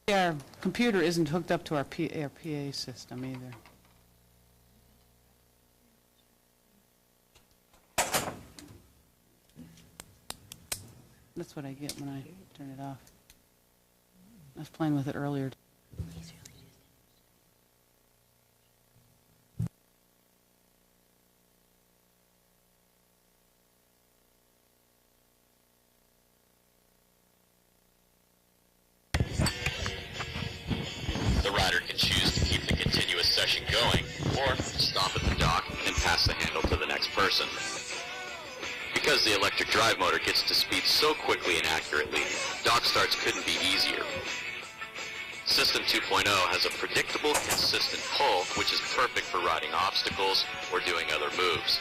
Our computer isn't hooked up to our PA system either. That's what I get when I turn it off. I was playing with it earlier. The rider can choose to keep the continuous session going, or stop at the dock and pass the handle to the next person. Because the electric drive motor gets to speed so quickly and accurately, dock starts couldn't be easier. System 2.0 has a predictable, consistent pull, which is perfect for riding obstacles or doing other moves.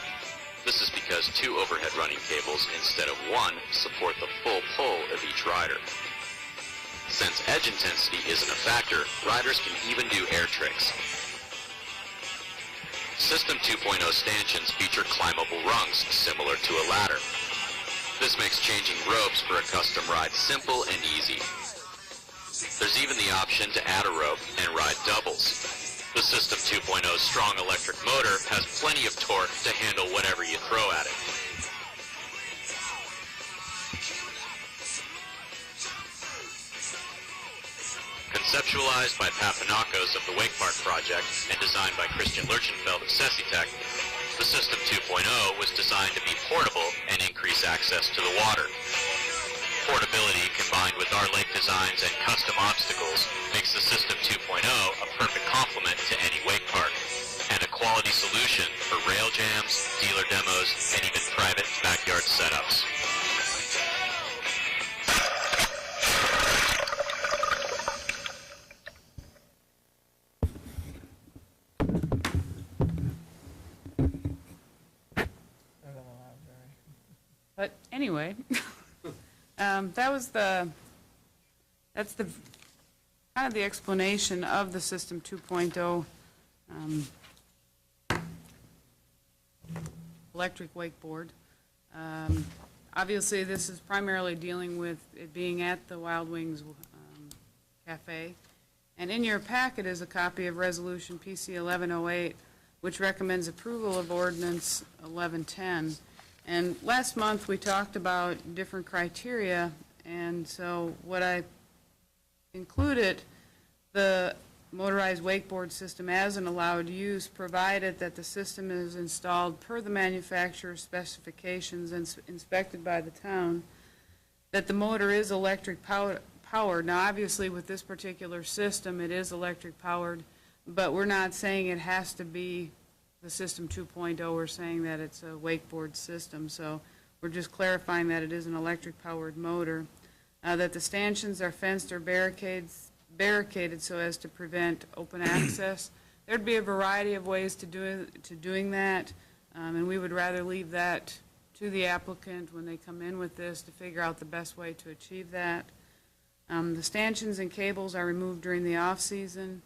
This is because 2 overhead running cables instead of 1 support the full pull of each rider. Since edge intensity isn't a factor, riders can even do air tricks. System 2.0 stanchions feature climbable rungs similar to a ladder. This makes changing ropes for a custom ride simple and easy. There's even the option to add a rope and ride doubles. The System 2.0's strong electric motor has plenty of torque to handle whatever you throw at it. Conceptualized by Papanakos of the Wake Park Project and designed by Christian Lurchenfeld of Sesitech, the System 2.0 was designed to be portable and increase access to the water. Portability combined with our lake designs and custom obstacles makes the System 2.0 a perfect complement to any wake park, and a quality solution for rail jams, dealer demos, and even private backyard setups. But anyway, that's the kind of the explanation of the System 2.0 electric wakeboard. Obviously, this is primarily dealing with it being at the Wild Wings Cafe. And in your packet is a copy of Resolution PC 1108, which recommends approval of Ordinance 1110. And last month we talked about different criteria, and so what I included the motorized wakeboard system as an allowed use, provided that the system is installed per the manufacturer's specifications and inspected by the town, that the motor is electric powered. Now obviously with this particular system it is electric powered, but we're not saying it has to be the System 2.0, we're saying that it's a wakeboard system, so we're just clarifying that it is an electric powered motor, that the stanchions are fenced or barricaded so as to prevent open access. There'd be a variety of ways to doing that, and we would rather leave that to the applicant when they come in with this to figure out the best way to achieve that. The stanchions and cables are removed during the off-season,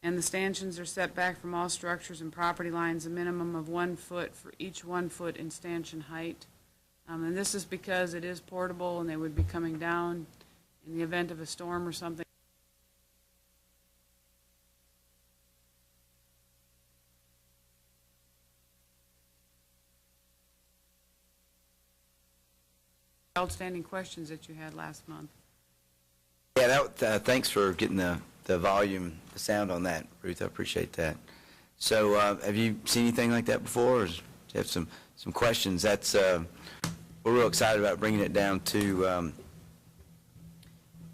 and the stanchions are set back from all structures and property lines a minimum of 1 foot for each 1 foot in stanchion height. And this is because it is portable and they would be coming down in the event of a storm or something. Outstanding questions that you had last month. Yeah, thanks for getting the volume, the sound on that, Ruth. I appreciate that. So have you seen anything like that before, or do you have some questions? That's we're real excited about bringing it down to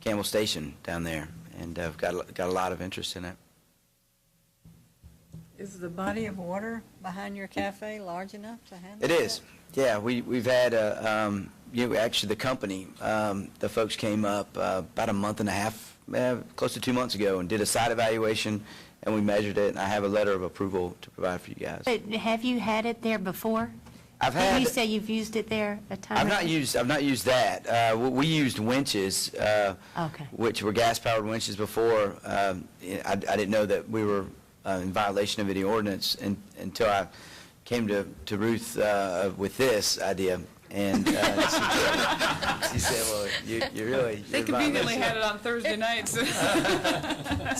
Campbell Station down there, and I've got a lot of interest in it. Is the body of water behind your cafe large enough to handle It is. Yeah, we've had actually the company, the folks came up about a month and a half, close to 2 months ago, and did a site evaluation, and we measured it, and I have a letter of approval to provide for you guys. But have you had it there before? I've had. You say you've used it there a time. I've not used that. We used winches, okay, which were gas-powered winches before. I didn't know that we were in violation of any ordinance until I came to Ruth with this idea, And she said, well, you really... They you're conveniently violating- had it on Thursday nights.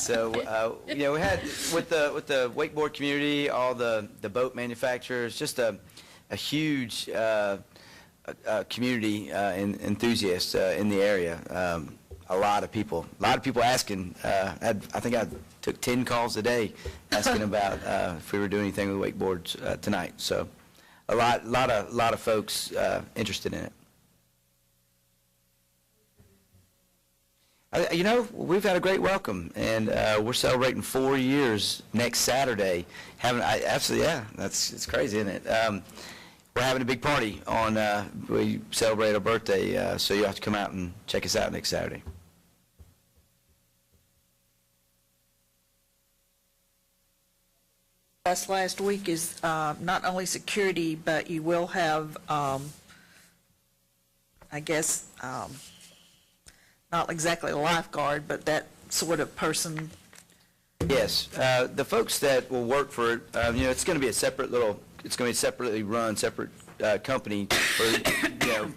So, we had, with the wakeboard community, all the boat manufacturers, just a huge community enthusiasts in the area. A lot of people asking. I think I took 10 calls a day asking about if we were doing anything with wakeboards tonight. So, a lot of folks interested in it. We've had a great welcome, and we're celebrating 4 years next Saturday. It's crazy, isn't it? We're having a big party on, we celebrate our birthday, so you'll have to come out and check us out next Saturday. Last week is not only security, but you will have, I guess, not exactly a lifeguard, but that sort of person. Yes, the folks that will work for it, it's going to be a separately run, separate company for,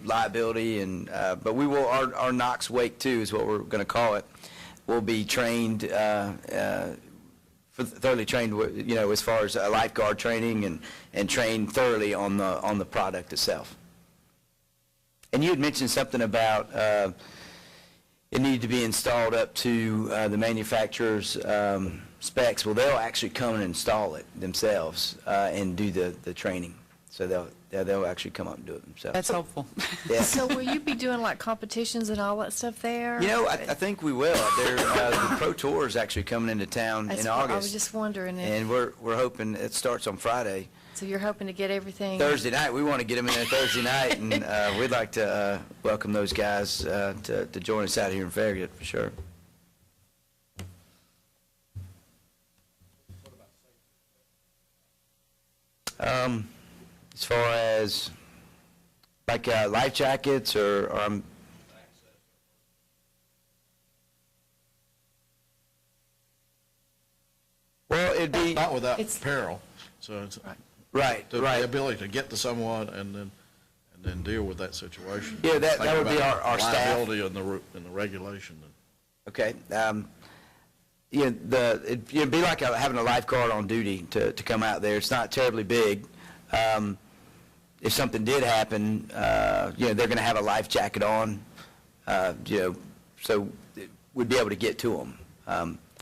liability, and but we will, our Knox Wake 2 is what we're going to call it, will be trained, thoroughly trained, as far as lifeguard training and trained thoroughly on the product itself. And you had mentioned something about it needed to be installed up to the manufacturer's specs. Well, they'll actually come and install it themselves and do the training. So they'll actually come up and do it themselves. That's helpful. Yeah. So will you be doing like competitions and all that stuff there? I think we will. The Pro Tour is actually coming into town That's in what August. I was just wondering if, And we're hoping it starts on Friday. so you're hoping to get everything? Thursday night. We want to get them in there Thursday night, and we'd like to welcome those guys to join us out here in Farragut for sure. As far as like life jackets or well, it'd be Not without It's- peril, so it's right. the ability to get to someone and then deal with that situation. Yeah, that Think would be about our staff. liability and the regulation. Okay. It'd be like having a lifeguard on duty to come out there. It's not terribly big. If something did happen, they're going to have a life jacket on, so we'd be able to get to them.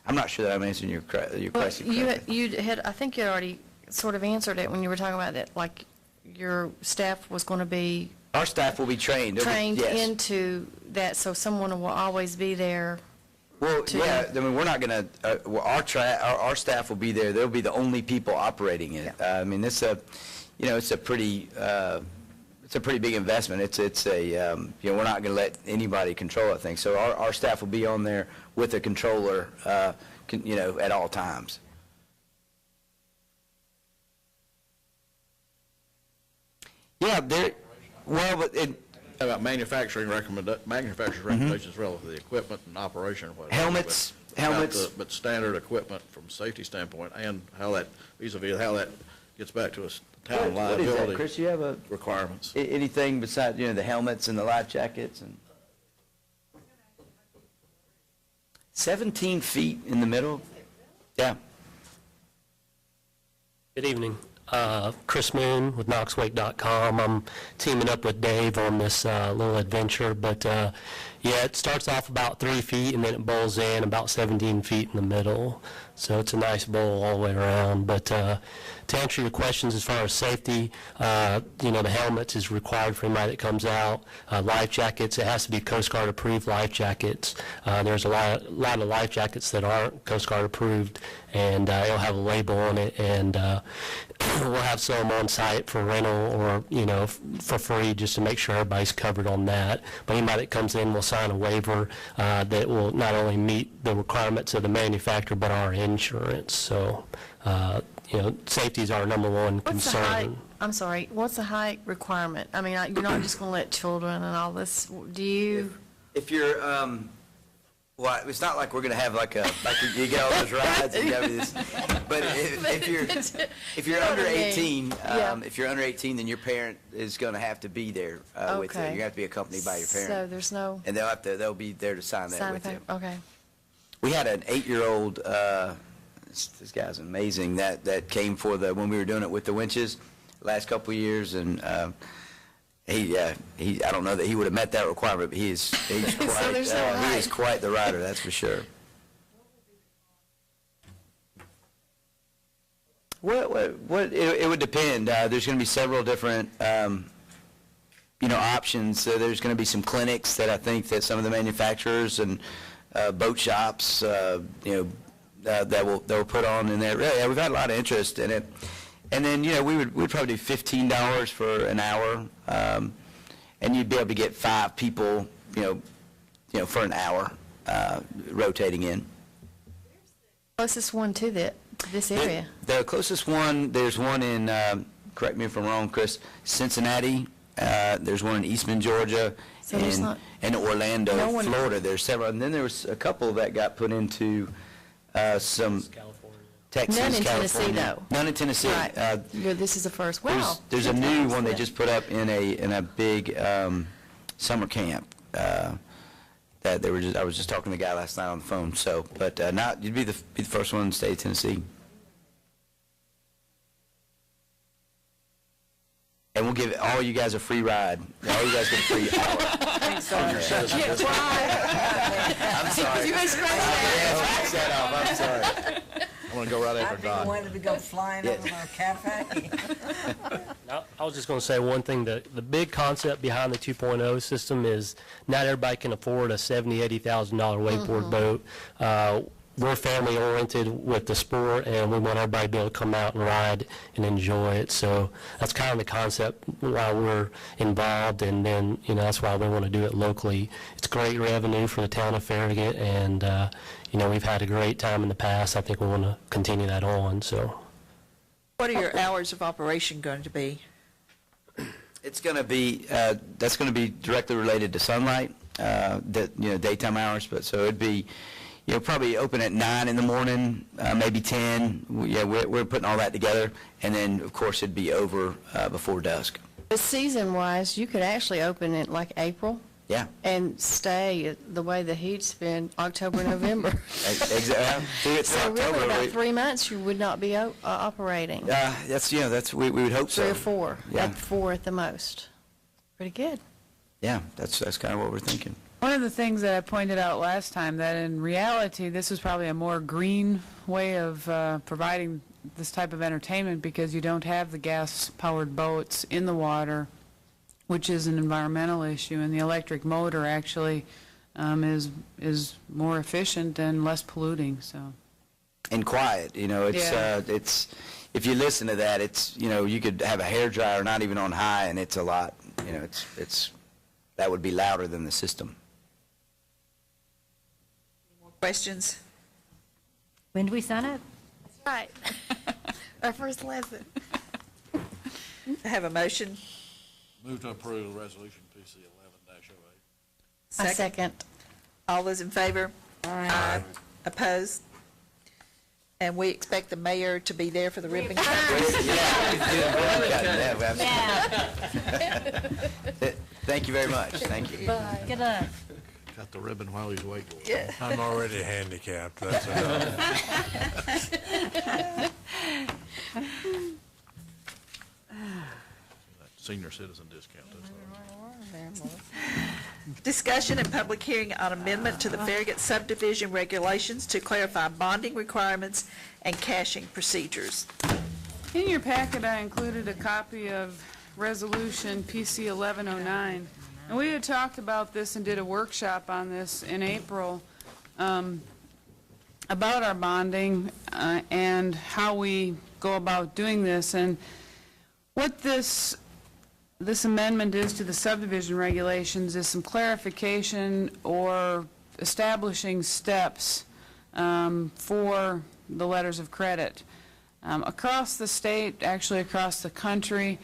I'm not sure that I'm answering your Well, question you correctly. had, I think you already sort of answered it when you were talking about that, like your staff was going to be Our staff will be trained. They'll be- trained yes. into that, so someone will always be there. Well, to- yeah, I mean, we're not going to, our staff will be there. They'll be the only people operating it. I mean, it's a pretty big investment. It's a, we're not going to let anybody control that thing. So our staff will be on there with a controller, at all times. Yeah, but How about manufacturing recommendations relative to the equipment and operation or whatever? helmets, But standard equipment from safety standpoint and how that, vis-a-vis how that gets back to us town what is that, liability Chris? You have requirements. anything besides, the helmets and the life jackets and 17 feet in the middle? Yeah. Good evening. Chris Moon with KnoxWake.com. I'm teaming up with Dave on this little adventure, but it starts off about 3 feet and then it bowls in about 17 feet in the middle. So it's a nice bowl all the way around. But to answer your questions as far as safety, the helmets is required for anybody that comes out. Life jackets, it has to be Coast Guard approved life jackets. There's a lot of life jackets that aren't Coast Guard approved, and it'll have a label on it, and we'll have some on site for rental or, for free just to make sure everybody's covered on that. But anybody that comes in will sign a waiver that will not only meet the requirements of the manufacturer but our insurance. So, safety is our number one What's the height, concern. I'm sorry, what's the height requirement? I mean, you're not just going to let children and all this, do you? If you're, Well, it's not like we're going to have like you get all those rides and everything. But if you're under 18, if you're under 18, then your parent is going to have to be there with you. You're Okay. going to have to be accompanied by your parent. So there's no And they'll be there to sign that sign with you. Okay. We had an 8-year-old, this guy's amazing, that came for when we were doing it with the winches last couple of years, and he I don't know that he would have met that requirement, but he's quite there's no he ride. is quite the rider, that's for sure. It would depend. There's going to be several different options. So there's going to be some clinics that I think that some of the manufacturers and boat shops that will put on in there. Really, we've had a lot of interest in it. And then, we'd probably do $15 for an hour, and you'd be able to get 5 people, for an hour, rotating in. Closest one to this area. The closest one, there's one in, correct me if I'm wrong, Chris, Cincinnati. There's one in Eastman, Georgia, So there's not- and Orlando, No one- Florida. There's several, and then there was a couple that got put into some California. Texas, None in Tennessee, California. though. None in Tennessee. Right. This is the first. Wow. There's a new one they just put up in a big summer camp that they were I was just talking to the guy last night on the phone. So, but you'd be the first one in the state of Tennessee. And we'll give all you guys a free ride. All you guys get a free hour. I'm sorry. You been scratching Yeah, scratch that off. I'm sorry. I'm going to go right after I'd be Don. wanting to go flying over our cafe. I was just going to say one thing. The big concept behind the 2.0 system is not everybody can afford a $70,000, $80,000 wakeboard boat. We're family oriented with the sport, and we want everybody to be able to come out and ride and enjoy it. So that's kind of the concept why we're involved, and then that's why we want to do it locally. It's great revenue for the town of Farragut, and we've had a great time in the past. I think we want to continue that on. So, What are your hours of operation going to be? It's going to be that's going to be directly related to sunlight, daytime hours. But so it'd be. Probably open at 9 in the morning, maybe 10. We're putting all that together, and then of course it'd be over before dusk. But season-wise, you could actually open it like April Yeah, and stay the way the heat's been October, November. exactly. So really, about 3 months, you would not be operating. That's we would hope so. 3 or 4. Yeah. At 4 at the most. Pretty good. Yeah, that's kind of what we're thinking. One of the things that I pointed out last time, that in reality, this is probably a more green way of providing this type of entertainment, because you don't have the gas-powered boats in the water, which is an environmental issue, and the electric motor actually is more efficient and less polluting. So. And quiet, it's if you listen to that, it's you could have a hairdryer not even on high, and it's a lot. It's that would be louder than the system. Questions? When do we sign up? Right. Our first lesson. I have a motion. Move to approve Resolution PC 11-08. A second. All those in favor? Aye. Opposed? And we expect the mayor to be there for the ribbon cutting. Thank you very much. Thank you. Good luck. Cut the ribbon while he's wakeboarding. Yeah. I'm already handicapped, that's enough. That senior citizen discount. Discussion and public hearing on amendment to the Farragut subdivision regulations to clarify bonding requirements and caching procedures. In your packet, I included a copy of Resolution PC 1109, and we had talked about this and did a workshop on this in April about our bonding and how we go about doing this. And what this amendment is to the subdivision regulations is some clarification or establishing steps for the letters of credit. Across the state, actually across the country,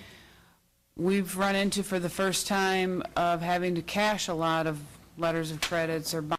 we've run into for the first time of having to cash a lot of letters of credits or